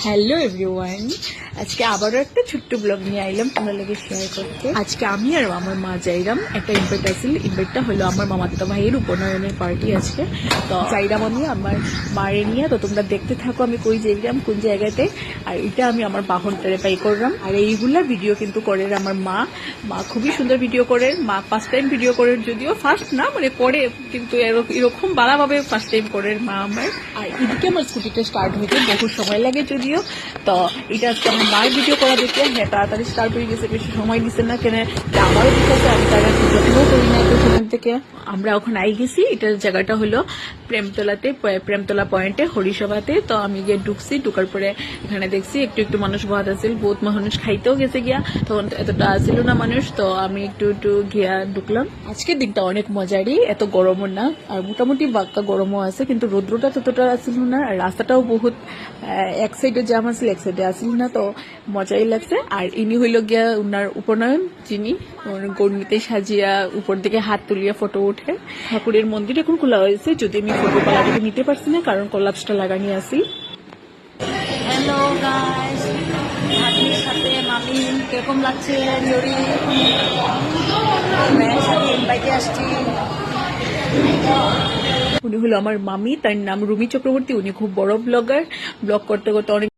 Hello everyone, আজকে আবারও একটা ছোট্ট ব্লগ নিয়ে আইলাম তোমার লগে শেয়ার করতে। আজকে আমি আর আমার মা যাইলাম একটা ইনভাইট আছিল। ইনভাইটটা হলো আমার মামাতো ভাইয়ের উপনয়নের পার্টি আজকে। তো যাইলাম আমি আমার মারে নিয়ে। তো তোমরা দেখতে থাকো আমি কই যাইলাম কোন জায়গাতে। আর এটা আমি আমার বাহনটারে পাই করলাম। আর এইগুলা ভিডিও কিন্তু করে আমার মা খুবই সুন্দর ভিডিও করে। মা ফার্স্ট টাইম ভিডিও করে, যদিও ফার্স্ট না মানে করে, কিন্তু এরকম বাড়াভাবে ফার্স্ট টাইম করে মা আমার। আর এদিকে আমার স্কুটিটা স্টার্ট হইতে বহু সময় লাগে যদিও। তো এটা আজকে আমার মায়ের ভিডিও করা দেখে হ্যাঁ তাড়াতাড়ি স্টার্ট হয়ে গেছে, বেশি সময় দিচ্ছে না কেন আমারও দিতেছে, আমি তার যত্নও করি না একটু সময় থেকে। আমরা ওখানে আই গেছি। এটার জায়গাটা হলো প্রেমতলা পয়েন্টে হরিসভাতে। তো আমি গিয়ে ঢুকছি, ঢুকার পরে এখানে দেখছি একটু একটু মানুষ বাদ আছিল, বহুত মানুষ খাইতেও গেছে গিয়া, তখন এতটা আসছিল না মানুষ। তো আমি একটু গিয়া ঢুকলাম। আজকের দিনটা অনেক মজারই, এত গরমও না আর মোটামুটি বাক্কা গরমও আছে, কিন্তু রৌদ্রটা ততটা আসছিল না। আর রাস্তাটাও বহুত এক সাইডে জাম আছিল, এক সাইডে আসছিল না, তো মজাই লাগছে। আর ইনি হইল গিয়া উনার উপনয়ন, যিনি গর্ণিতে সাজিয়া উপর দিকে হাত তুলিয়া ফটো উঠে। ঠাকুরের মন্দির এখন খোলা হয়েছে, যদি আমি ফটো কলাটাকে নিতে পারছি না কারণ কলাপসটা লাগানি আছি। হ্যালো গাইস, ভাবির সাথে মামি কিরকম লাগছে? মায়ের সাথে ইনভাইটে আসছি। উনি হলো আমার মামি, তার নাম রুমি চক্রবর্তী। উনি খুব বড় ব্লগার, ব্লগ করতে করতে অনেক